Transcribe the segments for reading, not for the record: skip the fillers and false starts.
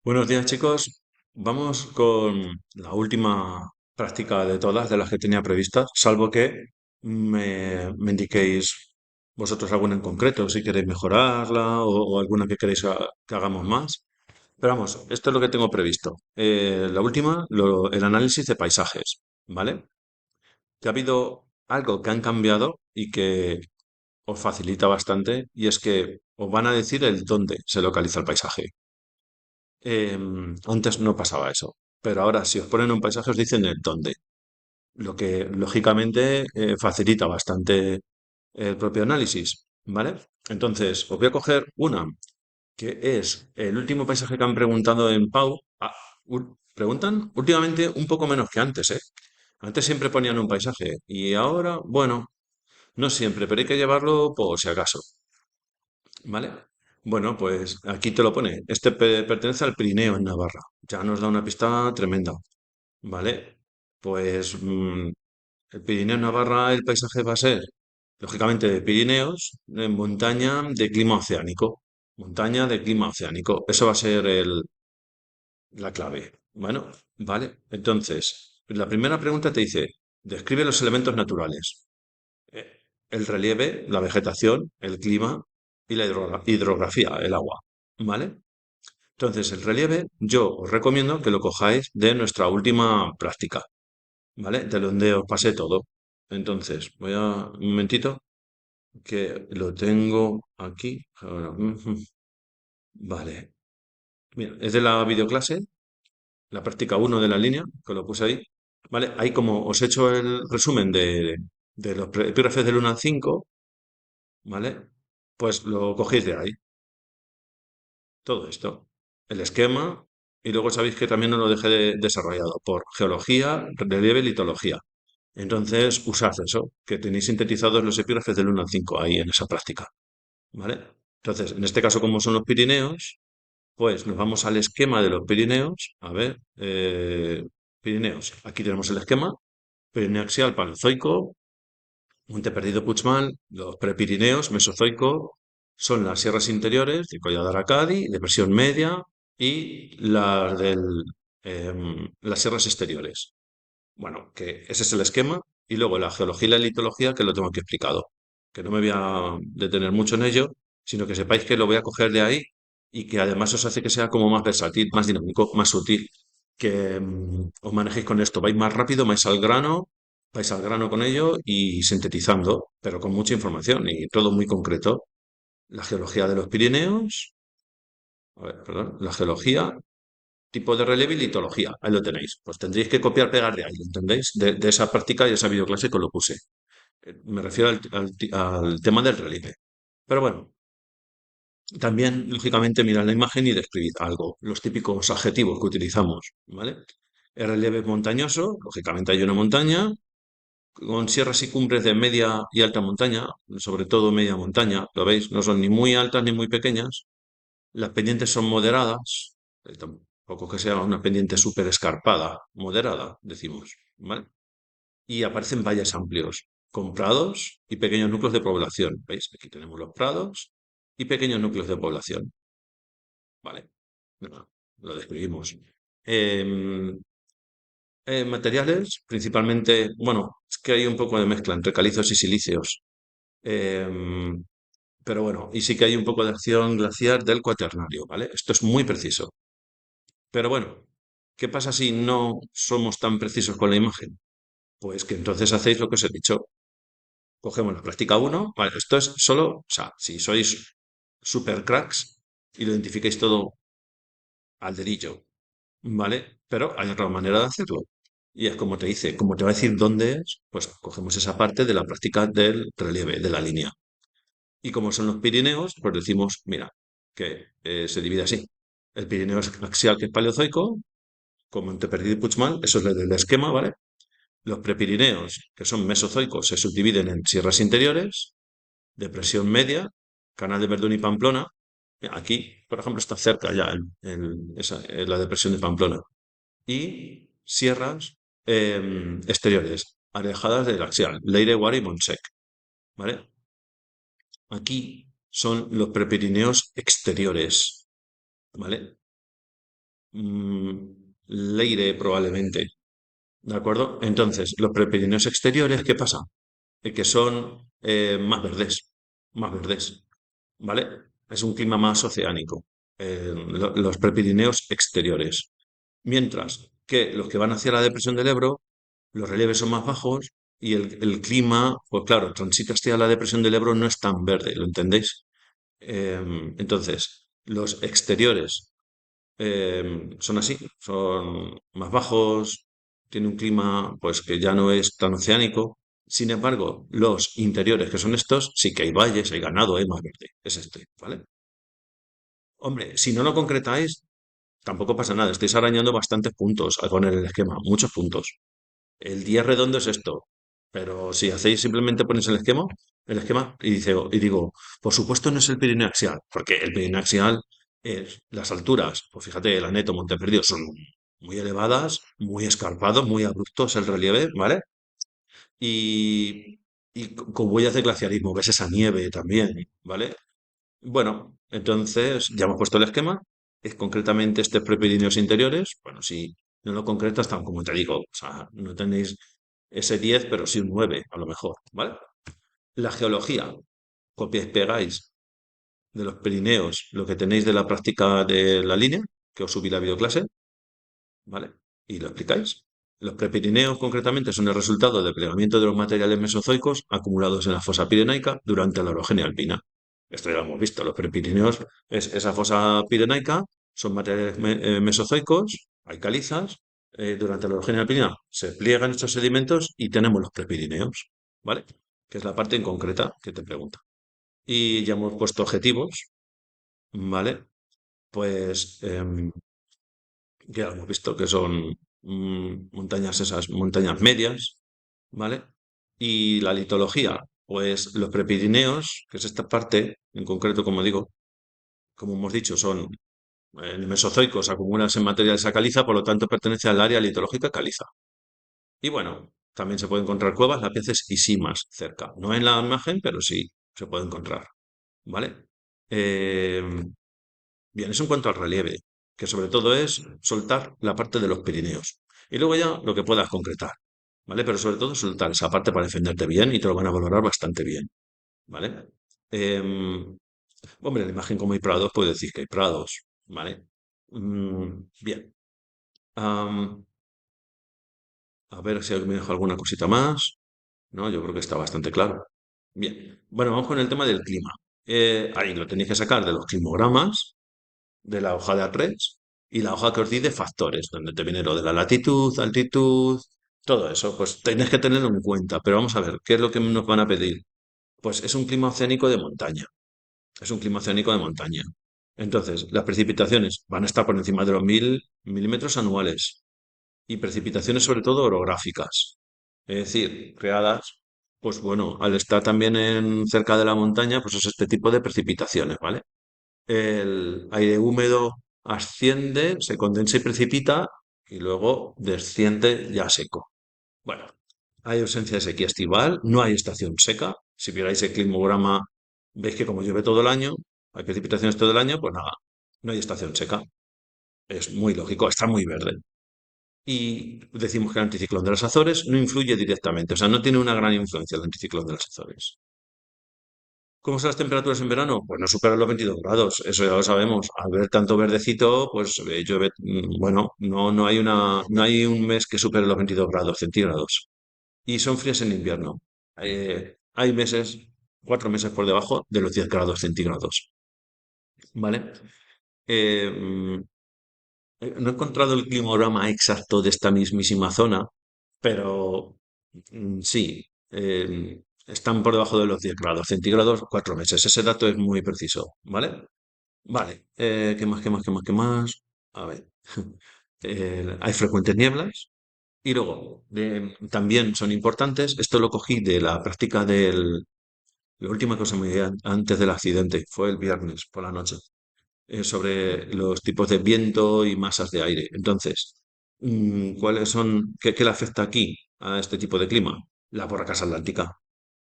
Buenos días, chicos. Vamos con la última práctica de todas de las que tenía previstas, salvo que me indiquéis vosotros alguna en concreto, si queréis mejorarla o alguna que queréis que hagamos más. Pero vamos, esto es lo que tengo previsto. La última, el análisis de paisajes, ¿vale? Que ha habido algo que han cambiado y que os facilita bastante, y es que os van a decir el dónde se localiza el paisaje. Antes no pasaba eso, pero ahora si os ponen un paisaje os dicen el dónde, lo que lógicamente facilita bastante el propio análisis, ¿vale? Entonces, os voy a coger una que es el último paisaje que han preguntado en Pau. Preguntan últimamente un poco menos que antes, ¿eh? Antes siempre ponían un paisaje y ahora, bueno, no siempre, pero hay que llevarlo por si acaso. ¿Vale? Bueno, pues aquí te lo pone. Este pertenece al Pirineo en Navarra. Ya nos da una pista tremenda. ¿Vale? Pues el Pirineo en Navarra, el paisaje va a ser, lógicamente, de Pirineos, de montaña de clima oceánico. Montaña de clima oceánico. Eso va a ser la clave. Bueno, ¿vale? Entonces, la primera pregunta te dice, describe los elementos naturales. eh, el relieve, la vegetación, el clima y la hidrografía, el agua. ¿Vale? Entonces, el relieve, yo os recomiendo que lo cojáis de nuestra última práctica, ¿vale? De donde os pasé todo. Entonces, voy a un momentito que lo tengo aquí. Ahora, vale. Mira, es de la videoclase, la práctica uno de la línea, que lo puse ahí. ¿Vale? Ahí como os he hecho el resumen de los epígrafes del 1 al 5, ¿vale? Pues lo cogéis de ahí, todo esto. El esquema, y luego sabéis que también os lo dejé desarrollado por geología, relieve y litología. Entonces, usad eso, que tenéis sintetizados los epígrafes del 1 al 5 ahí en esa práctica, ¿vale? Entonces, en este caso, como son los Pirineos, pues nos vamos al esquema de los Pirineos. A ver, Pirineos, aquí tenemos el esquema. Pirineo axial, Paleozoico, Monte Perdido Puigmal, los prepirineos, Mesozoico, son las sierras interiores de Collado de Aracadi, depresión media y las sierras exteriores. Bueno, que ese es el esquema. Y luego la geología y la litología, que lo tengo aquí explicado. Que no me voy a detener mucho en ello, sino que sepáis que lo voy a coger de ahí y que además os hace que sea como más versátil, más dinámico, más sutil. Que os manejéis con esto. Vais más rápido, vais al grano con ello y sintetizando, pero con mucha información y todo muy concreto. La geología de los Pirineos, a ver, perdón, la geología, tipo de relieve y litología. Ahí lo tenéis. Pues tendréis que copiar, pegar de ahí, ¿entendéis? De esa práctica y esa videoclase que os lo puse. Me refiero al tema del relieve. Pero bueno, también, lógicamente, mirad la imagen y describid algo, los típicos adjetivos que utilizamos, ¿vale? El relieve es montañoso, lógicamente hay una montaña, con sierras y cumbres de media y alta montaña, sobre todo media montaña, lo veis, no son ni muy altas ni muy pequeñas. Las pendientes son moderadas, tampoco que sea una pendiente súper escarpada, moderada, decimos, ¿vale? Y aparecen valles amplios, con prados y pequeños núcleos de población. ¿Veis? Aquí tenemos los prados y pequeños núcleos de población. ¿Vale? Bueno, lo describimos. Em, materiales, principalmente, bueno, es que hay un poco de mezcla entre calizos y silíceos. Em, pero bueno, y sí que hay un poco de acción glaciar del cuaternario, ¿vale? Esto es muy preciso. Pero bueno, ¿qué pasa si no somos tan precisos con la imagen? Pues que entonces hacéis lo que os he dicho. Cogemos la práctica uno. Vale, esto es solo, o sea, si sois super cracks y lo identificáis todo al dedillo, ¿vale? Pero hay otra manera de hacerlo. Y es como te dice, como te va a decir dónde es, pues cogemos esa parte de la práctica del relieve, de la línea. Y como son los Pirineos, pues decimos, mira, que se divide así. El Pirineo axial, que es paleozoico, como Monteperdido y Puigmal, eso es el esquema, ¿vale? Los prepirineos, que son mesozoicos, se subdividen en sierras interiores, depresión media, Canal de Verdún y Pamplona. Aquí, por ejemplo, está cerca ya en la depresión de Pamplona. Y sierras exteriores, alejadas del axial, Leire, Guara y Montsec. ¿Vale? Aquí son los prepirineos exteriores. ¿Vale? Leire probablemente, ¿de acuerdo? Entonces, los prepirineos exteriores, ¿qué pasa? Que son más verdes, ¿vale? Es un clima más oceánico, los prepirineos exteriores. Mientras que los que van hacia la depresión del Ebro, los relieves son más bajos y el clima, pues claro, transita hacia la depresión del Ebro no es tan verde, ¿lo entendéis? Entonces, los exteriores son así, son más bajos, tiene un clima pues que ya no es tan oceánico. Sin embargo, los interiores, que son estos, sí que hay valles, hay ganado, hay más verde. Es este, ¿vale? Hombre, si no lo concretáis, tampoco pasa nada. Estáis arañando bastantes puntos al poner el esquema, muchos puntos. El día redondo es esto. Pero si hacéis simplemente ponéis el esquema y digo, por supuesto no es el Pirineo axial, porque el Pirineo axial es las alturas, pues fíjate, el Aneto, Monteperdido son muy elevadas, muy escarpados, muy abruptos el relieve, ¿vale? Y, con huellas de glaciarismo, ves esa nieve también, ¿vale? Bueno, entonces ya hemos puesto el esquema. Es concretamente este prepirineos interiores. Bueno, si no lo concretas, tan como te digo, o sea, no tenéis ese 10 pero sí un 9 a lo mejor, ¿vale? La geología, copiáis, pegáis de los Pirineos lo que tenéis de la práctica de la línea, que os subí la videoclase, ¿vale? Y lo explicáis. Los prepirineos, concretamente, son el resultado del plegamiento de los materiales mesozoicos acumulados en la fosa pirenaica durante la orogenia alpina. Esto ya lo hemos visto. Los prepirineos es esa fosa pirenaica, son materiales mesozoicos, hay calizas. Durante la orogenia alpina se pliegan estos sedimentos y tenemos los prepirineos, ¿vale? Que es la parte en concreta que te pregunta. Y ya hemos puesto objetivos, ¿vale? Pues ya hemos visto que son montañas esas, montañas medias, ¿vale? Y la litología, pues los prepirineos, que es esta parte, en concreto, como digo, como hemos dicho, son mesozoicos acumulados en material esa caliza, por lo tanto pertenece al área litológica caliza. Y bueno, también se pueden encontrar cuevas, lapices y simas cerca. No en la imagen, pero sí se puede encontrar, ¿vale? Eh, Bien, eso en cuanto al relieve, que sobre todo es soltar la parte de los Pirineos. Y luego ya lo que puedas concretar, ¿vale? Pero sobre todo soltar esa parte para defenderte bien y te lo van a valorar bastante bien, ¿vale? Hombre, la imagen como hay prados, puedo decir que hay prados, ¿vale? Bien. Am, a ver si me dejo alguna cosita más. No, yo creo que está bastante claro. Bien. Bueno, vamos con el tema del clima. Ahí lo tenéis que sacar de los climogramas de la hoja de A3 y la hoja que os di de factores, donde te viene lo de la latitud, altitud, todo eso, pues tenéis que tenerlo en cuenta. Pero vamos a ver, ¿qué es lo que nos van a pedir? Pues es un clima oceánico de montaña, es un clima oceánico de montaña. Entonces, las precipitaciones van a estar por encima de los 1000 milímetros anuales y precipitaciones sobre todo orográficas, es decir, creadas, pues bueno, al estar también cerca de la montaña, pues es este tipo de precipitaciones, ¿vale? El aire húmedo asciende, se condensa y precipita y luego desciende ya seco. Bueno, hay ausencia de sequía estival, no hay estación seca. Si vierais el climograma, veis que como llueve todo el año, hay precipitaciones todo el año, pues nada, no hay estación seca. Es muy lógico, está muy verde. Y decimos que el anticiclón de las Azores no influye directamente, o sea, no tiene una gran influencia el anticiclón de las Azores. ¿Cómo son las temperaturas en verano? Pues no superan los 22 grados, eso ya lo sabemos. Al ver tanto verdecito, pues llueve, bueno, no hay un mes que supere los 22 grados centígrados. Y son frías en invierno. Hay meses, 4 meses por debajo de los 10 grados centígrados, ¿vale? Eh, mm, no he encontrado el climorama exacto de esta mismísima zona, pero sí, están por debajo de los 10 grados centígrados 4 meses. Ese dato es muy preciso, ¿vale? Vale, ¿qué más, qué más, qué más, qué más? A ver, hay frecuentes nieblas y luego también son importantes, esto lo cogí de la práctica la última cosa que me di antes del accidente, fue el viernes por la noche, sobre los tipos de viento y masas de aire. Entonces, ¿cuáles son, qué le afecta aquí a este tipo de clima? La borracas atlántica,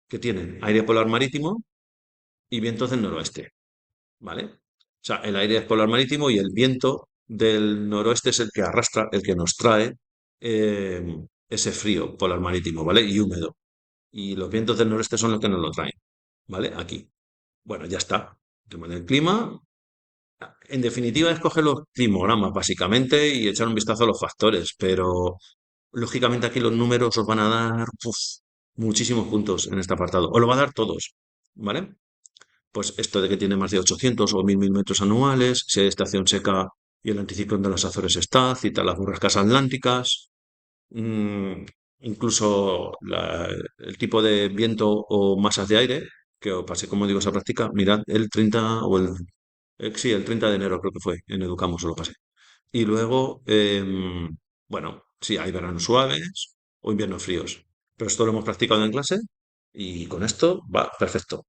que tienen aire polar marítimo y vientos del noroeste, ¿vale? O sea, el aire es polar marítimo y el viento del noroeste es el que arrastra, el que nos trae eh, ese frío polar marítimo, ¿vale? Y húmedo. Y los vientos del noreste son los que nos lo traen, ¿vale? Aquí. Bueno, ya está. Tema del clima. En definitiva, es coger los climogramas, básicamente, y echar un vistazo a los factores, pero lógicamente aquí los números os van a dar muchísimos puntos en este apartado. Os lo va a dar todos, ¿vale? Pues esto de que tiene más de 800 o 1000 milímetros anuales, si hay estación seca y el anticiclón de las Azores está, cita las burrascas atlánticas, mm, incluso el tipo de viento o masas de aire, que os pasé, como digo, esa práctica, mirad el 30 o sí, el 30 de enero creo que fue, en Educamos os lo pasé. Y luego, bueno, sí, hay veranos suaves o inviernos fríos, pero esto lo hemos practicado en clase y con esto va perfecto.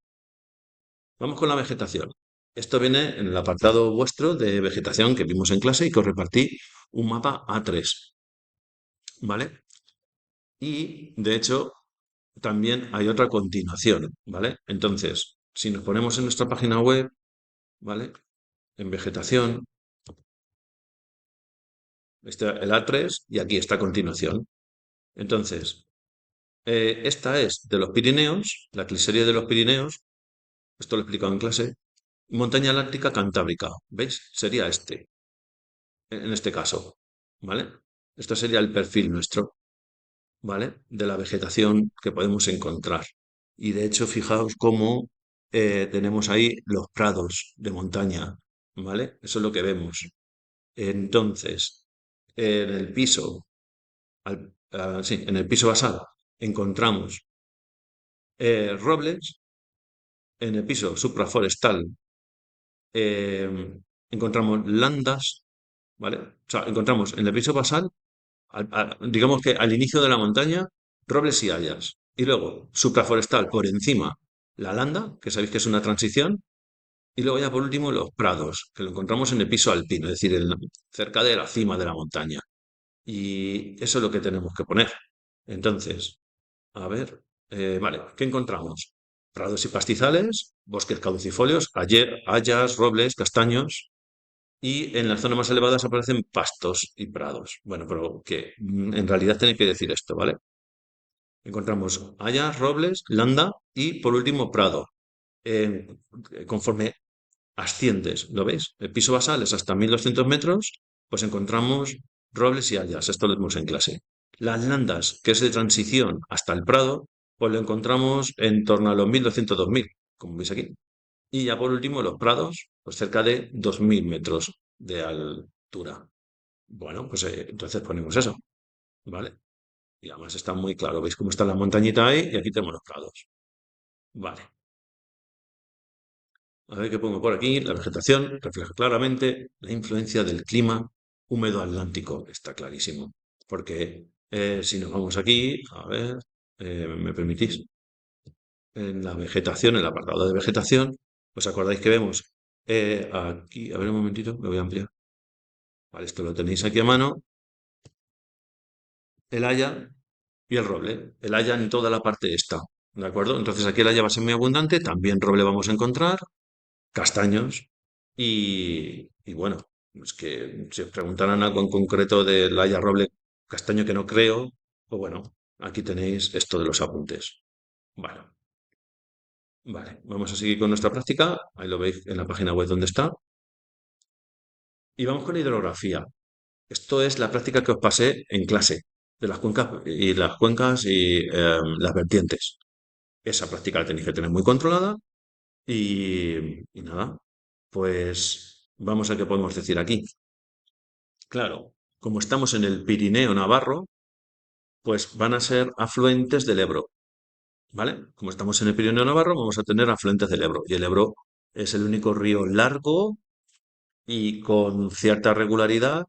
Vamos con la vegetación. Esto viene en el apartado vuestro de vegetación que vimos en clase y que os repartí un mapa A3, ¿vale? Y de hecho, también hay otra continuación, ¿vale? Entonces, si nos ponemos en nuestra página web, ¿vale? En vegetación, está el A3 y aquí está a continuación. Entonces, esta es de los Pirineos, la cliserie de los Pirineos, esto lo he explicado en clase, montaña atlántica cantábrica, ¿veis? Sería este, en este caso, ¿vale? Esto sería el perfil nuestro, ¿vale? De la vegetación que podemos encontrar. Y de hecho, fijaos cómo tenemos ahí los prados de montaña, ¿vale? Eso es lo que vemos. Entonces, en el piso, sí, en el piso basal encontramos robles, en el piso supraforestal eh, encontramos landas, ¿vale? O sea, encontramos en el piso basal digamos que al inicio de la montaña, robles y hayas. Y luego, supraforestal por encima, la landa, que sabéis que es una transición. Y luego ya por último, los prados, que lo encontramos en el piso alpino, es decir, cerca de la cima de la montaña. Y eso es lo que tenemos que poner. Entonces, a ver, vale, ¿qué encontramos? Prados y pastizales, bosques caducifolios, hayas, robles, castaños, y en las zonas más elevadas aparecen pastos y prados. Bueno, pero que en realidad tenéis que decir esto, ¿vale? Encontramos hayas, robles, landa y por último prado. Eh, Conforme asciendes, ¿lo veis? El piso basal es hasta 1200 metros, pues encontramos robles y hayas. Esto lo vemos en clase. Las landas, que es de transición hasta el prado, pues lo encontramos en torno a los 1200-2000, como veis aquí. Y ya por último, los prados, pues cerca de 2000 metros de altura. Bueno, pues entonces ponemos eso, ¿vale? Y además está muy claro. ¿Veis cómo está la montañita ahí? Y aquí tenemos los prados. Vale. A ver qué pongo por aquí. La vegetación refleja claramente la influencia del clima húmedo atlántico. Está clarísimo. Porque si nos vamos aquí, a ver, ¿me permitís? En la vegetación, en el apartado de vegetación, ¿os acordáis que vemos aquí? A ver un momentito, me voy a ampliar. Vale, esto lo tenéis aquí a mano. El haya y el roble. El haya en toda la parte esta. ¿De acuerdo? Entonces aquí el haya va a ser muy abundante. También roble vamos a encontrar. Castaños. Y bueno, es que si os preguntaran algo en concreto del haya roble castaño que no creo, pues bueno, aquí tenéis esto de los apuntes. Bueno, vale, vamos a seguir con nuestra práctica. Ahí lo veis en la página web donde está. Y vamos con hidrografía. Esto es la práctica que os pasé en clase, de las cuencas y las vertientes. Esa práctica la tenéis que tener muy controlada y nada, pues vamos a qué podemos decir aquí. Claro, como estamos en el Pirineo Navarro, pues van a ser afluentes del Ebro, ¿vale? Como estamos en el Pirineo Navarro, vamos a tener afluentes del Ebro. Y el Ebro es el único río largo y con cierta regularidad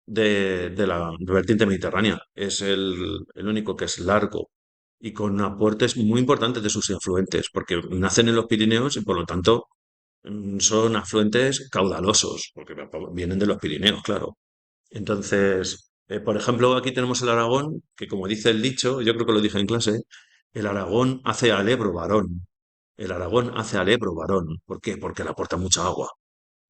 de la vertiente mediterránea. Es el único que es largo y con aportes muy importantes de sus afluentes, porque nacen en los Pirineos y por lo tanto son afluentes caudalosos, porque vienen de los Pirineos, claro. Entonces, por ejemplo, aquí tenemos el Aragón, que como dice el dicho, yo creo que lo dije en clase, el Aragón hace al Ebro varón. El Aragón hace al Ebro varón. ¿Por qué? Porque le aporta mucha agua.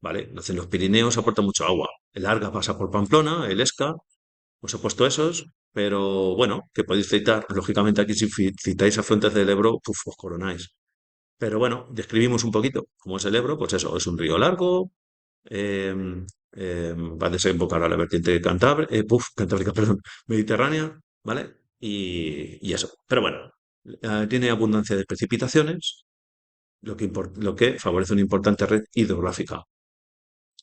¿vale? Entonces los Pirineos aportan mucho agua. El Arga pasa por Pamplona, el Esca, os he puesto esos, pero bueno, que podéis citar, lógicamente aquí si citáis afluentes del Ebro, puf, os coronáis. Pero bueno, describimos un poquito cómo es el Ebro, pues eso, es un río largo, eh, va a desembocar a la vertiente cantábrica, perdón, mediterránea, ¿vale? Y eso. Pero bueno, tiene abundancia de precipitaciones, lo que favorece una importante red hidrográfica.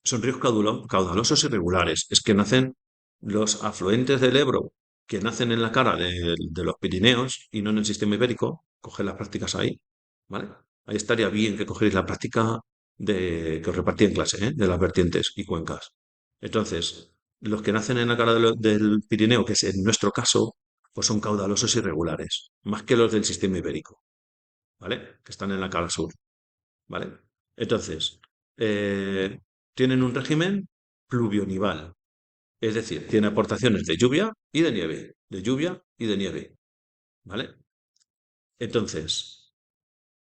Son ríos caudalosos y regulares. Es que nacen los afluentes del Ebro, que nacen en la cara de los Pirineos y no en el sistema ibérico. Coge las prácticas ahí, ¿vale? Ahí estaría bien que cogierais la práctica que os repartí en clase, ¿eh? De las vertientes y cuencas. Entonces, los que nacen en la cara del Pirineo, que es en nuestro caso, pues son caudalosos y regulares, más que los del sistema ibérico, ¿vale? Que están en la cara sur. ¿Vale? Entonces, eh, tienen un régimen pluvionival, es decir, tiene aportaciones de lluvia y de nieve, de lluvia y de nieve, ¿vale? Entonces,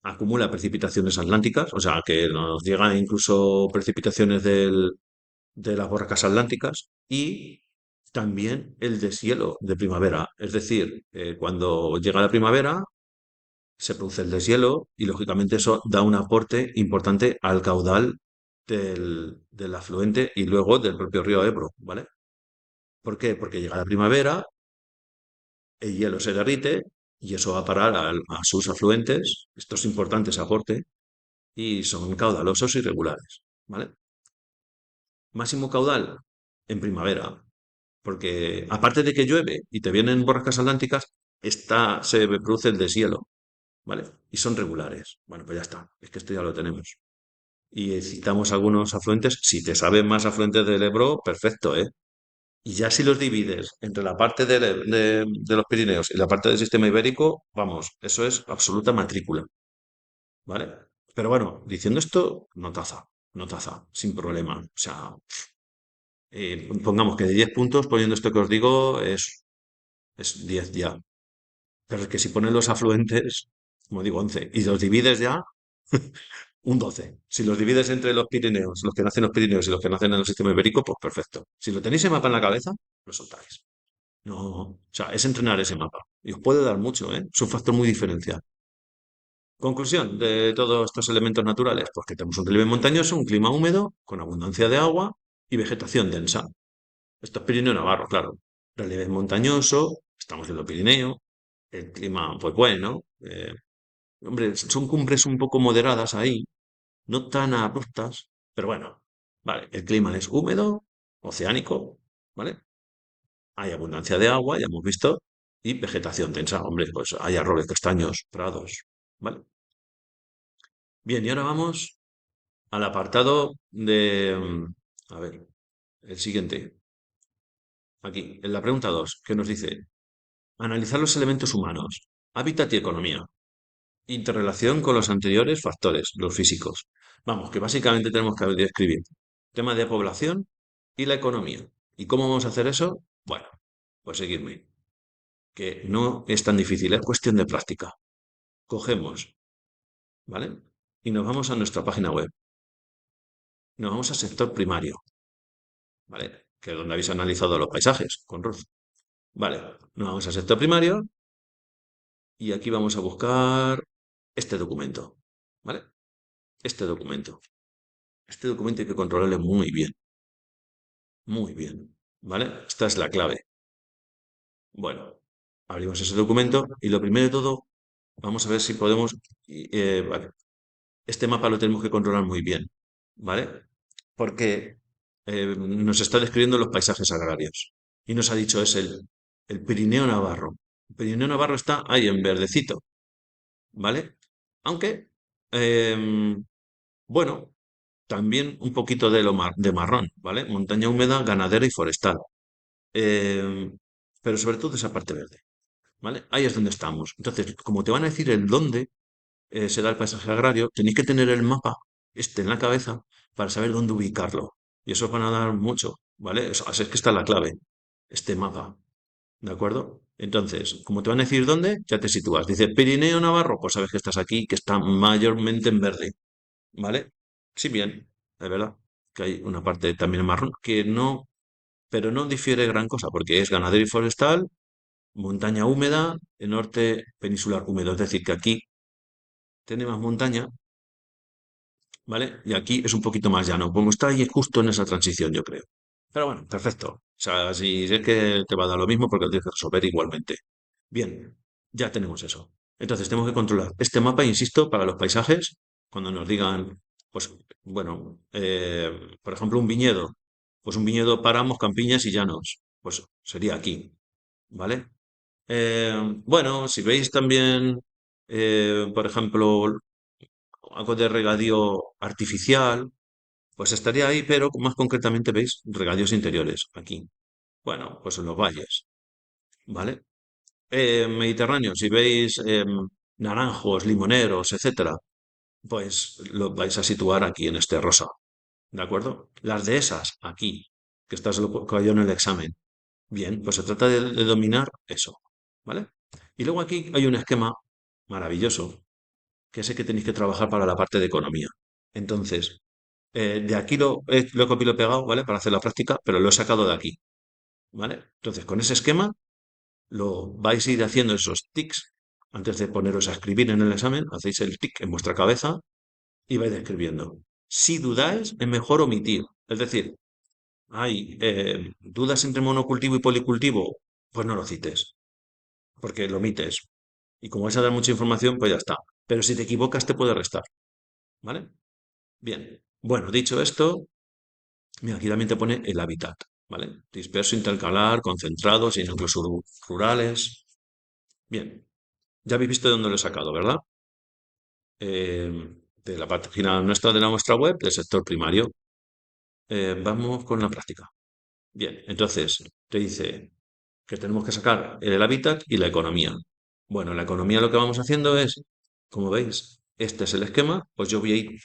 acumula precipitaciones atlánticas, o sea, que nos llegan incluso precipitaciones de las borracas atlánticas y también el deshielo de primavera, es decir, cuando llega la primavera se produce el deshielo y lógicamente eso da un aporte importante al caudal del afluente y luego del propio río Ebro, ¿vale? ¿Por qué? Porque llega la primavera, el hielo se derrite y eso va a parar a sus afluentes, esto es importante ese aporte, y son caudalosos y regulares, ¿vale? Máximo caudal en primavera, porque aparte de que llueve y te vienen borrascas atlánticas, se produce el deshielo, ¿vale? Y son regulares. Bueno, pues ya está, es que esto ya lo tenemos. Y citamos algunos afluentes. Si te saben más afluentes del Ebro, perfecto, ¿eh? Y ya si los divides entre la parte de los Pirineos y la parte del sistema ibérico, vamos, eso es absoluta matrícula, ¿vale? Pero bueno, diciendo esto, notaza, notaza, sin problema. O sea, pongamos que de 10 puntos, poniendo esto que os digo, es 10 ya. Pero es que si pones los afluentes, como digo, 11 y los divides ya, un 12. Si los divides entre los Pirineos, los que nacen en los Pirineos y los que nacen en el sistema ibérico, pues perfecto. Si lo tenéis el mapa en la cabeza, lo soltáis. No, o sea, es entrenar ese mapa. Y os puede dar mucho, ¿eh? Es un factor muy diferencial. Conclusión de todos estos elementos naturales, pues que tenemos un relieve montañoso, un clima húmedo, con abundancia de agua y vegetación densa. Esto es Pirineo Navarro, claro. Relieve montañoso, estamos en lo Pirineo, el clima, pues bueno. Hombre, son cumbres un poco moderadas ahí, no tan abruptas, pero bueno, vale, el clima es húmedo, oceánico, ¿vale? Hay abundancia de agua, ya hemos visto, y vegetación densa, hombre, pues hay arroyos, castaños, prados, ¿vale? Bien, y ahora vamos al apartado a ver, el siguiente, aquí, en la pregunta 2 que nos dice, analizar los elementos humanos, hábitat y economía, interrelación con los anteriores factores, los físicos. Vamos, que básicamente tenemos que describir tema de población y la economía. ¿Y cómo vamos a hacer eso? Bueno, pues seguidme, que no es tan difícil, es cuestión de práctica. Cogemos, ¿vale? Y nos vamos a nuestra página web. Nos vamos al sector primario, ¿vale? Que es donde habéis analizado los paisajes con Ruth. Vale, nos vamos al sector primario y aquí vamos a buscar este documento, ¿vale? Este documento. Este documento hay que controlarlo muy bien, ¿vale? Esta es la clave. Bueno, abrimos ese documento y lo primero de todo, vamos a ver si podemos, vale, este mapa lo tenemos que controlar muy bien, ¿vale? Porque nos está describiendo los paisajes agrarios y nos ha dicho es el Pirineo Navarro. El Pirineo Navarro está ahí en verdecito, ¿vale? Aunque, bueno, también un poquito de marrón, ¿vale? Montaña húmeda, ganadera y forestal. Eh, pero sobre todo esa parte verde, ¿vale? Ahí es donde estamos. Entonces, como te van a decir el dónde se da el paisaje agrario, tenéis que tener el mapa este en la cabeza para saber dónde ubicarlo. Y eso os van a dar mucho, ¿vale? Así es que está la clave, este mapa, ¿de acuerdo? Entonces, como te van a decir dónde, ya te sitúas. Dice Pirineo Navarro, pues sabes que estás aquí, que está mayormente en verde, ¿vale? Sí, bien, de verdad. que hay una parte también marrón, que no, pero no difiere gran cosa, porque es ganadero y forestal, montaña húmeda, el norte peninsular húmedo. Es decir, que aquí tiene más montaña, ¿vale? Y aquí es un poquito más llano, como está ahí justo en esa transición, yo creo. Pero bueno, perfecto. O sea, si es que te va a dar lo mismo porque lo tienes que resolver igualmente. Bien, ya tenemos eso. Entonces tenemos que controlar este mapa, insisto, para los paisajes, cuando nos digan, pues, bueno, por ejemplo, un viñedo. Pues un viñedo, páramos, campiñas y llanos. Pues sería aquí, ¿vale? Bueno, si veis también, por ejemplo, algo de regadío artificial, pues estaría ahí, pero más concretamente veis regadíos interiores, aquí. Bueno, pues en los valles, ¿vale? Mediterráneo, si veis naranjos, limoneros, etcétera, pues lo vais a situar aquí en este rosa, ¿de acuerdo? Las dehesas, aquí, que estás lo cayó en el examen. Bien, pues se trata de dominar eso, ¿vale? Y luego aquí hay un esquema maravilloso, que es el que tenéis que trabajar para la parte de economía. Entonces, de aquí lo he copiado y pegado, ¿vale? Para hacer la práctica, pero lo he sacado de aquí, ¿vale? Entonces, con ese esquema lo vais a ir haciendo esos tics antes de poneros a escribir en el examen, hacéis el tic en vuestra cabeza y vais escribiendo. Si dudáis, es mejor omitir. Es decir, hay dudas entre monocultivo y policultivo, pues no lo cites, porque lo omites. Y como vais a dar mucha información, pues ya está. Pero si te equivocas, te puede restar, ¿vale? Bien. Bueno, dicho esto, mira, aquí también te pone el hábitat, ¿vale? Disperso, intercalar, concentrado, sin núcleos rurales. Bien, ya habéis visto de dónde lo he sacado, ¿verdad? Eh, de la página nuestra de la nuestra web, del sector primario. Vamos con la práctica. Bien, entonces te dice que tenemos que sacar el hábitat y la economía. Bueno, la economía lo que vamos haciendo es, como veis, este es el esquema, pues yo voy a ir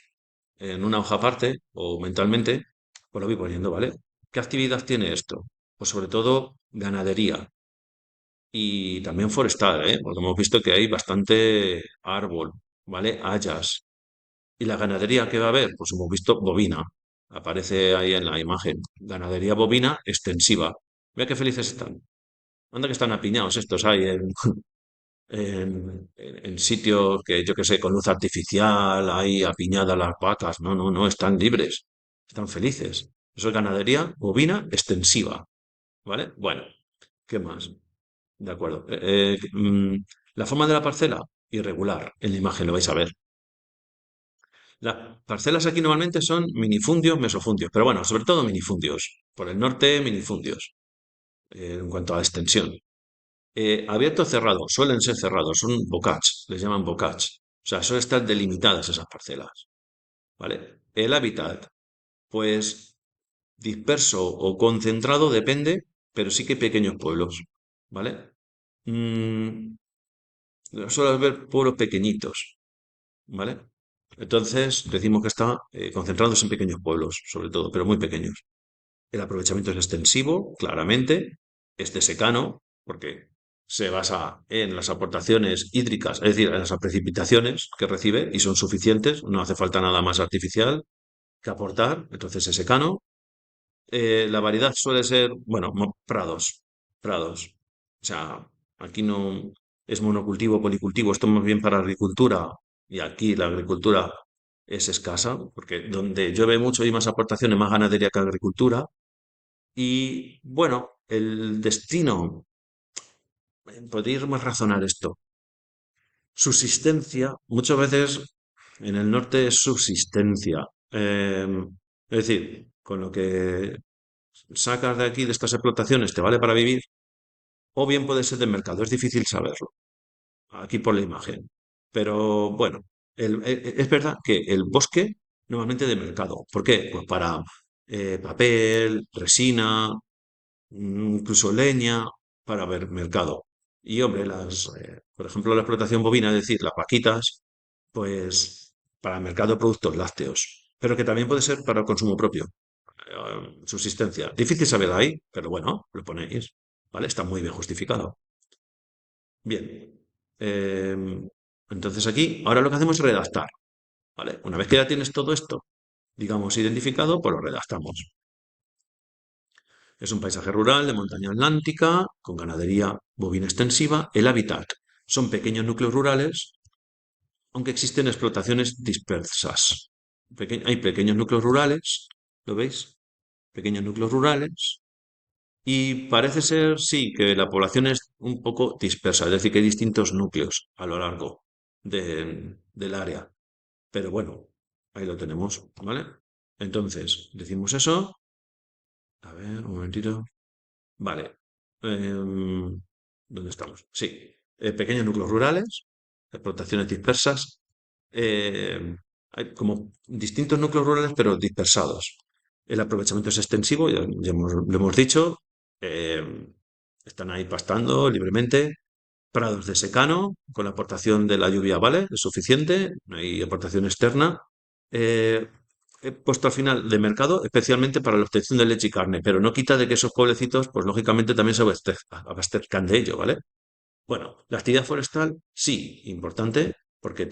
en una hoja aparte o mentalmente, pues lo voy poniendo, ¿vale? ¿Qué actividad tiene esto? Pues sobre todo ganadería y también forestal, ¿eh? Porque hemos visto que hay bastante árbol, ¿vale? Hayas. ¿Y la ganadería que va a haber? Pues hemos visto bovina. Aparece ahí en la imagen. Ganadería bovina extensiva. Mira qué felices están. Anda que están apiñados estos ahí en sitios que yo que sé, con luz artificial, ahí apiñadas las vacas. No, no, no, están libres, están felices. Eso es ganadería bovina extensiva, ¿vale? Bueno, ¿qué más? De acuerdo. La forma de la parcela, irregular. En la imagen lo vais a ver. Las parcelas aquí normalmente son minifundios, mesofundios, pero bueno, sobre todo minifundios. Por el norte, minifundios, en cuanto a la extensión. Abierto o cerrado, suelen ser cerrados, son bocage, les llaman bocage. O sea, suelen estar delimitadas esas parcelas, ¿vale? El hábitat, pues disperso o concentrado, depende, pero sí que pequeños pueblos, ¿vale? Mm, suele ver pueblos pequeñitos, ¿vale? Entonces decimos que está concentrados en pequeños pueblos, sobre todo, pero muy pequeños. El aprovechamiento es extensivo, claramente. Es de secano, porque se basa en las aportaciones hídricas, es decir, en las precipitaciones que recibe y son suficientes, no hace falta nada más artificial que aportar, entonces es secano. La variedad suele ser, bueno, prados, prados. O sea, aquí no es monocultivo, policultivo, esto más bien para agricultura y aquí la agricultura es escasa, porque donde llueve mucho hay más aportaciones, más ganadería que agricultura. Y bueno, el destino, podríamos razonar esto. Subsistencia, muchas veces en el norte es subsistencia. Es decir, con lo que sacas de aquí, de estas explotaciones, te vale para vivir, o bien puede ser de mercado. Es difícil saberlo, aquí por la imagen. Pero bueno, es verdad que el bosque normalmente de mercado. ¿Por qué? Pues para papel, resina, incluso leña para ver mercado. Y hombre, por ejemplo, la explotación bovina, es decir, las vaquitas, pues para el mercado de productos lácteos, pero que también puede ser para consumo propio, subsistencia. Difícil saber ahí, pero bueno, lo ponéis, ¿vale? Está muy bien justificado. Bien. Entonces aquí, ahora lo que hacemos es redactar, ¿vale? Una vez que ya tienes todo esto, digamos, identificado, pues lo redactamos. Es un paisaje rural de montaña atlántica, con ganadería bovina extensiva. El hábitat son pequeños núcleos rurales, aunque existen explotaciones dispersas. Hay pequeños núcleos rurales, ¿lo veis? Pequeños núcleos rurales. Y parece ser, sí, que la población es un poco dispersa, es decir, que hay distintos núcleos a lo largo del área. Pero bueno, ahí lo tenemos, ¿vale? Entonces, decimos eso. A ver, un momentito. Vale. ¿Dónde estamos? Sí. Pequeños núcleos rurales, explotaciones dispersas. Hay como distintos núcleos rurales, pero dispersados. El aprovechamiento es extensivo, lo hemos dicho. Eh, Están ahí pastando libremente. Prados de secano, con la aportación de la lluvia, ¿vale? Es suficiente, no hay aportación externa. Eh, He puesto al final de mercado, especialmente para la obtención de leche y carne, pero no quita de que esos pueblecitos, pues lógicamente también se abastezcan de ello, ¿vale? Bueno, la actividad forestal, sí, importante, porque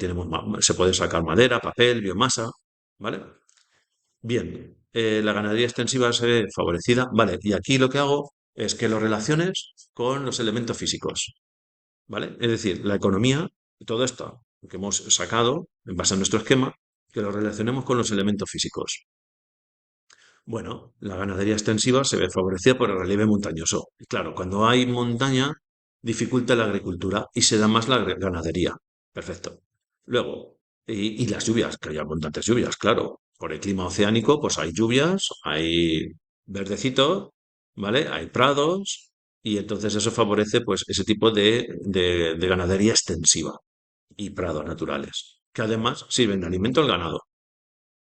se puede sacar madera, papel, biomasa, ¿vale? Bien, la ganadería extensiva se ve favorecida, ¿vale? Y aquí lo que hago es que lo relaciones con los elementos físicos. ¿Vale? Es decir, la economía, todo esto que hemos sacado en base a nuestro esquema, que lo relacionemos con los elementos físicos. Bueno, la ganadería extensiva se ve favorecida por el relieve montañoso. Y claro, cuando hay montaña, dificulta la agricultura y se da más la ganadería. Perfecto. Luego, y las lluvias, que hay abundantes lluvias, claro. Por el clima oceánico, pues hay lluvias, hay verdecito, ¿vale? Hay prados, y entonces eso favorece, pues, ese tipo de ganadería extensiva y prados naturales, que además sirven de alimento al ganado.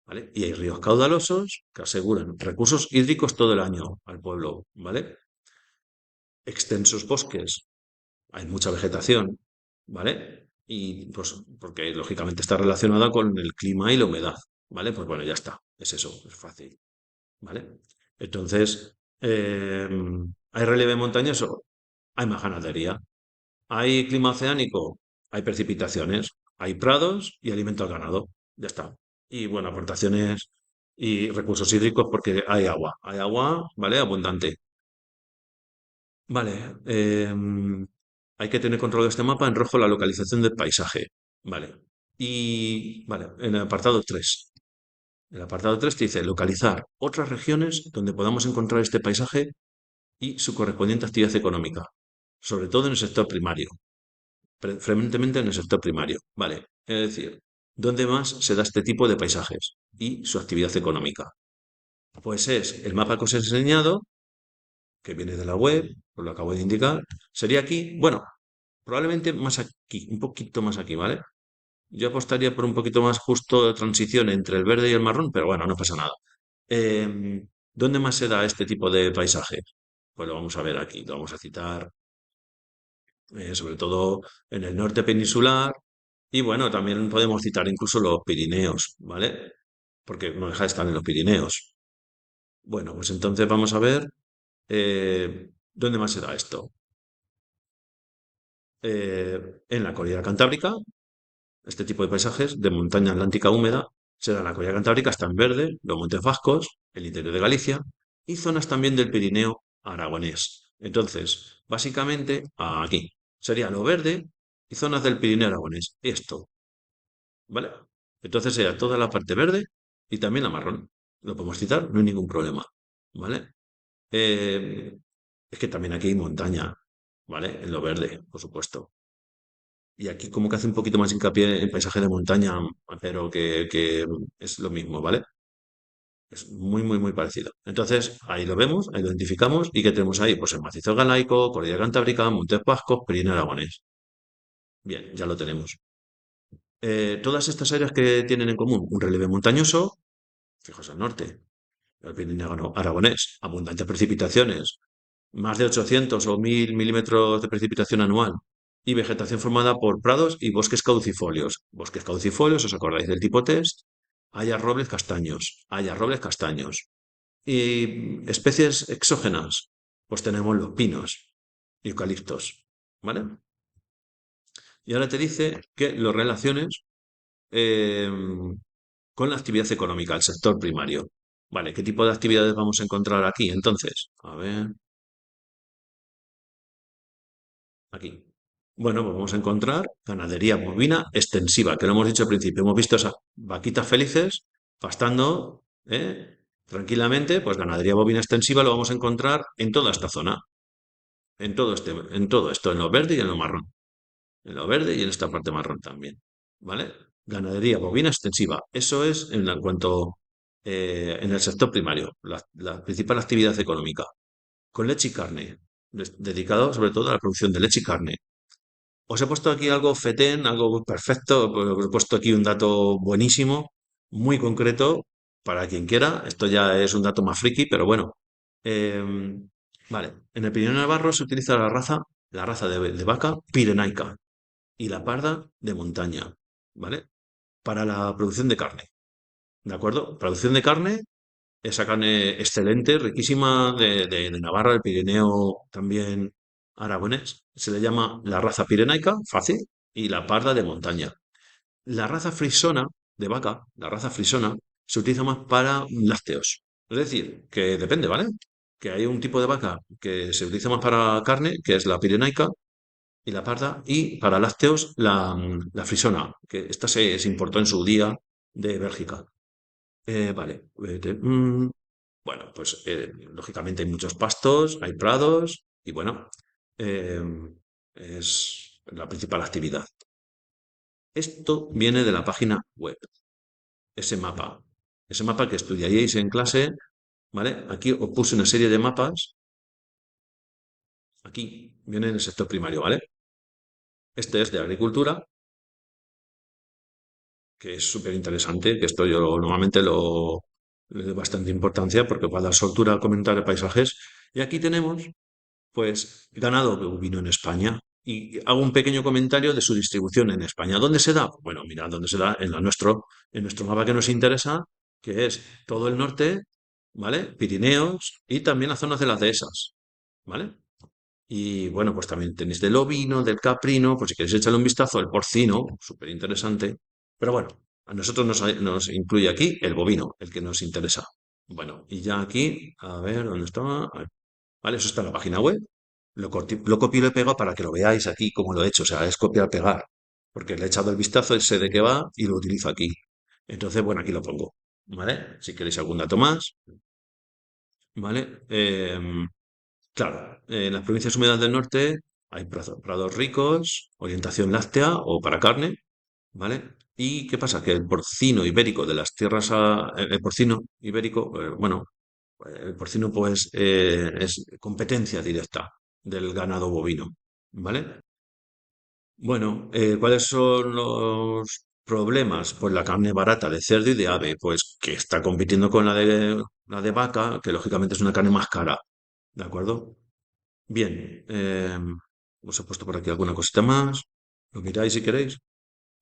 ¿Vale? Y hay ríos caudalosos que aseguran recursos hídricos todo el año al pueblo, ¿vale? Extensos bosques, hay mucha vegetación, ¿vale? Y pues porque lógicamente está relacionada con el clima y la humedad, ¿vale? Pues bueno, ya está, es eso, es fácil, ¿vale? Entonces, ¿hay relieve montañoso? Hay más ganadería. ¿Hay clima oceánico? Hay precipitaciones. Hay prados y alimento al ganado. Ya está. Y bueno, aportaciones y recursos hídricos porque hay agua. Hay agua, ¿vale? Abundante. Vale. Hay que tener control de este mapa. En rojo la localización del paisaje. Vale. Y, vale, en el apartado 3. El apartado 3 te dice localizar otras regiones donde podamos encontrar este paisaje y su correspondiente actividad económica, sobre todo en el sector primario. Preferentemente en el sector primario. Vale, es decir, ¿dónde más se da este tipo de paisajes y su actividad económica? Pues es el mapa que os he enseñado, que viene de la web, os lo acabo de indicar. Sería aquí, bueno, probablemente más aquí, un poquito más aquí, ¿vale? Yo apostaría por un poquito más justo de transición entre el verde y el marrón, pero bueno, no pasa nada. ¿Dónde más se da este tipo de paisaje? Pues lo vamos a ver aquí, lo vamos a citar sobre todo en el norte peninsular. Y bueno, también podemos citar incluso los Pirineos, ¿vale? Porque no deja de estar en los Pirineos. Bueno, pues entonces vamos a ver dónde más se da esto. En la Cordillera Cantábrica, este tipo de paisajes de montaña atlántica húmeda se da en la Cordillera Cantábrica, está en verde, los Montes Vascos, el interior de Galicia y zonas también del Pirineo aragonés. Entonces, básicamente aquí sería lo verde y zonas del Pirineo aragonés. Esto, ¿vale? Entonces sería toda la parte verde y también la marrón. Lo podemos citar, no hay ningún problema, ¿vale? Eh, es que también aquí hay montaña, ¿vale? En lo verde, por supuesto. Y aquí como que hace un poquito más hincapié en paisaje de montaña, pero que es lo mismo, ¿vale? Es muy, muy, muy parecido. Entonces, ahí lo vemos, ahí lo identificamos. ¿Y qué tenemos ahí? Pues el macizo galaico, Cordillera Cantábrica, Montes Vascos, Pirineo Aragonés. Bien, ya lo tenemos. Todas estas áreas que tienen en común un relieve montañoso, fijaos al norte, el Pirineo Aragonés, abundantes precipitaciones, más de 800 o 1000 milímetros de precipitación anual y vegetación formada por prados y bosques caducifolios. Bosques caducifolios, ¿os acordáis del tipo test? Haya robles castaños, haya robles castaños. Y especies exógenas, pues tenemos los pinos y eucaliptos, ¿vale? Y ahora te dice que lo relaciones con la actividad económica, el sector primario. Vale, ¿qué tipo de actividades vamos a encontrar aquí entonces? A ver, aquí. Bueno, pues vamos a encontrar ganadería bovina extensiva, que lo hemos dicho al principio. Hemos visto esas vaquitas felices pastando, tranquilamente, pues ganadería bovina extensiva lo vamos a encontrar en toda esta zona, en todo esto, en lo verde y en lo marrón. En lo verde y en esta parte marrón también. ¿Vale? Ganadería bovina extensiva. Eso es en cuanto en el sector primario, la principal actividad económica. Con leche y carne, dedicado sobre todo a la producción de leche y carne. Os he puesto aquí algo fetén, algo perfecto, pues os he puesto aquí un dato buenísimo, muy concreto, para quien quiera. Esto ya es un dato más friki, pero bueno. Vale, en el Pirineo Navarro se utiliza la raza de vaca pirenaica y la parda de montaña, ¿vale? Para la producción de carne, ¿de acuerdo? Producción de carne, esa carne excelente, riquísima de Navarra, el Pirineo también aragonés, se le llama la raza pirenaica, fácil, y la parda de montaña. La raza frisona de vaca, la raza frisona, se utiliza más para lácteos. Es decir, que depende, ¿vale? Que hay un tipo de vaca que se utiliza más para carne, que es la pirenaica, y la parda, y para lácteos la frisona, que esta se importó en su día de Bélgica. Vale, bueno, pues lógicamente hay muchos pastos, hay prados y bueno, eh, es la principal actividad. Esto viene de la página web, ese mapa que estudiaríais en clase, ¿vale? Aquí os puse una serie de mapas, aquí viene en el sector primario, ¿vale? Este es de agricultura, que es súper interesante, que esto yo normalmente le doy bastante importancia porque va a dar soltura a comentar de paisajes. Y aquí tenemos pues ganado bovino en España. Y hago un pequeño comentario de su distribución en España. ¿Dónde se da? Bueno, mira, ¿dónde se da? En nuestro mapa que nos interesa, que es todo el norte, ¿vale? Pirineos y también las zonas de las dehesas, ¿vale? Y bueno, pues también tenéis del ovino, del caprino, por si queréis echarle un vistazo, el porcino, súper interesante. Pero bueno, a nosotros nos incluye aquí el bovino, el que nos interesa. Bueno, y ya aquí, a ver, ¿dónde estaba? Vale, eso está en la página web. Lo copio y lo he pegado para que lo veáis aquí cómo lo he hecho. O sea, es copiar-pegar. Porque le he echado el vistazo, sé de qué va y lo utilizo aquí. Entonces, bueno, aquí lo pongo. ¿Vale? Si queréis algún dato más. ¿Vale? Claro, en las provincias húmedas del norte hay prados ricos, orientación láctea o para carne. ¿Vale? ¿Y qué pasa? Que el porcino ibérico de las tierras, el porcino ibérico, bueno, el porcino, pues, es competencia directa del ganado bovino, ¿vale? Bueno, ¿cuáles son los problemas? Pues la carne barata de cerdo y de ave, pues que está compitiendo con la de vaca, que lógicamente es una carne más cara, ¿de acuerdo? Bien, os he puesto por aquí alguna cosita más, lo miráis si queréis.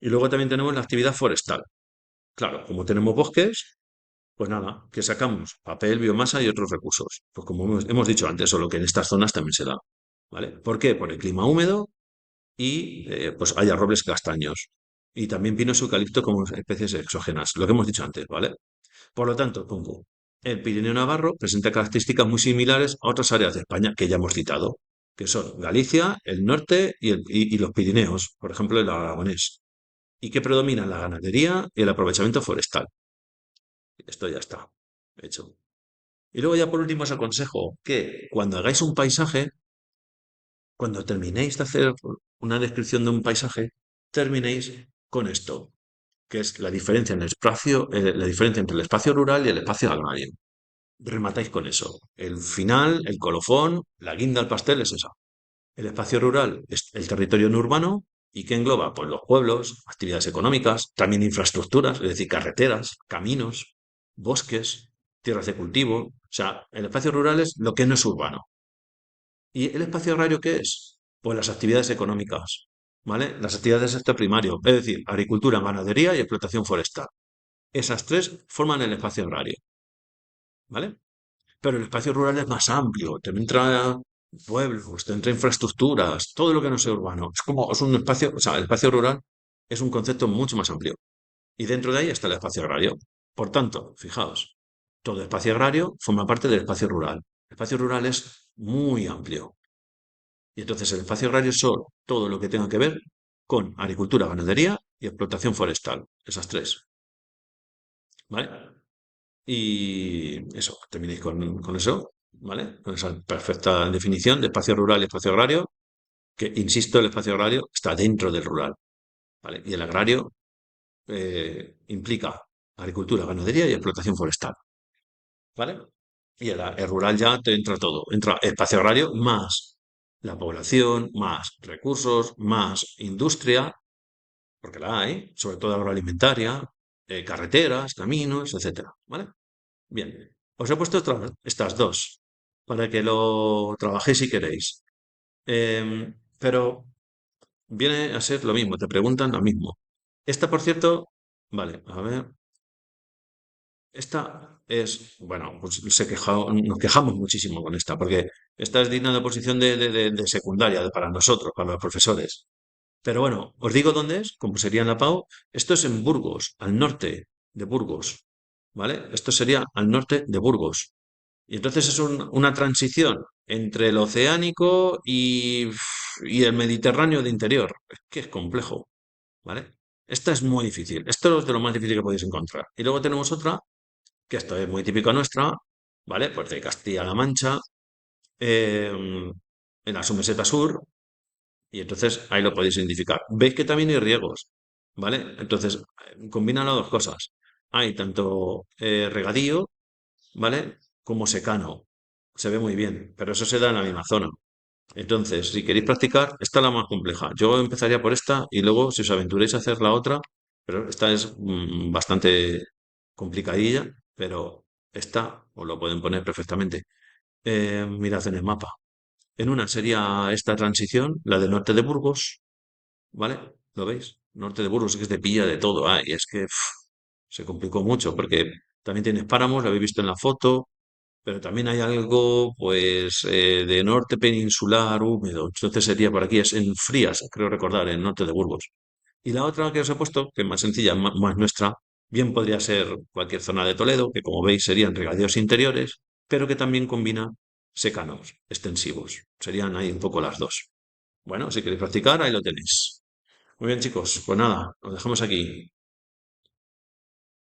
Y luego también tenemos la actividad forestal. Claro, como tenemos bosques, pues nada, que sacamos papel, biomasa y otros recursos. Pues como hemos dicho antes, solo que en estas zonas también se da. ¿Vale? ¿Por qué? Por el clima húmedo y pues haya robles castaños. Y también pinos y eucalipto como especies exógenas, lo que hemos dicho antes, ¿vale? Por lo tanto, pongo, el Pirineo Navarro presenta características muy similares a otras áreas de España que ya hemos citado, que son Galicia, el norte y los Pirineos, por ejemplo, el aragonés, y que predominan la ganadería y el aprovechamiento forestal. Esto ya está hecho. Y luego ya por último os aconsejo que cuando hagáis un paisaje, cuando terminéis de hacer una descripción de un paisaje, terminéis con esto, que es la diferencia en el espacio, la diferencia entre el espacio rural y el espacio agrario. Rematáis con eso. El final, el colofón, la guinda al pastel es esa. El espacio rural es el territorio no urbano y que engloba pues, los pueblos, actividades económicas, también infraestructuras, es decir, carreteras, caminos, bosques, tierras de cultivo. O sea, el espacio rural es lo que no es urbano. ¿Y el espacio agrario qué es? Pues las actividades económicas, ¿vale? Las actividades del sector primario, es decir, agricultura, ganadería y explotación forestal. Esas tres forman el espacio agrario, ¿vale? Pero el espacio rural es más amplio, te entra pueblos, te entra infraestructuras, todo lo que no sea urbano. Es como, es un espacio, o sea, el espacio rural es un concepto mucho más amplio. y dentro de ahí está el espacio agrario. Por tanto, fijaos, todo espacio agrario forma parte del espacio rural. El espacio rural es muy amplio. Y entonces el espacio agrario es todo lo que tenga que ver con agricultura, ganadería y explotación forestal. Esas tres. ¿Vale? Y eso, terminéis con eso, ¿vale? Con esa perfecta definición de espacio rural y espacio agrario, que, insisto, el espacio agrario está dentro del rural, ¿vale? Y el agrario implica agricultura, ganadería y explotación forestal, ¿vale? Y el rural ya te entra todo, entra espacio agrario más la población, más recursos, más industria, porque la hay, sobre todo agroalimentaria, carreteras, caminos, etcétera, ¿vale? Bien, os he puesto estas dos para que lo trabajéis si queréis. Pero viene a ser lo mismo, te preguntan lo mismo. Esta, por cierto, vale, a ver, esta es, bueno, pues nos quejamos muchísimo con esta, porque esta es digna de oposición de secundaria para nosotros, para los profesores. Pero bueno, os digo dónde es, como sería en la PAU. Esto es en Burgos, al norte de Burgos, ¿vale? Esto sería al norte de Burgos. Y entonces es una transición entre el oceánico y el Mediterráneo de interior. Es que es complejo, ¿vale? Esta es muy difícil. Esto es de lo más difícil que podéis encontrar. Y luego tenemos otra, que esto es muy típico nuestra, ¿vale? Pues de Castilla-La Mancha, en la Someseta Sur, y entonces ahí lo podéis identificar. Veis que también hay riegos, ¿vale? Entonces, combinan las dos cosas. Hay tanto regadío, ¿vale? Como secano. Se ve muy bien, pero eso se da en la misma zona. Entonces, si queréis practicar, esta es la más compleja. Yo empezaría por esta y luego, si os aventuréis a hacer la otra, pero esta es bastante complicadilla, pero esta os lo pueden poner perfectamente. Mirad en el mapa. En una sería esta transición, la del norte de Burgos, ¿vale? ¿Lo veis? Norte de Burgos, es que te pilla de todo. Ah, y es que se complicó mucho porque también tienes páramos, lo habéis visto en la foto, pero también hay algo, pues, de norte peninsular húmedo. Entonces sería por aquí, es en Frías, creo recordar, en norte de Burgos. Y la otra que os he puesto, que es más sencilla, más nuestra, bien podría ser cualquier zona de Toledo, que como veis serían regadíos interiores, pero que también combina secanos, extensivos. Serían ahí un poco las dos. Bueno, si queréis practicar, ahí lo tenéis. Muy bien, chicos, pues nada, nos dejamos aquí.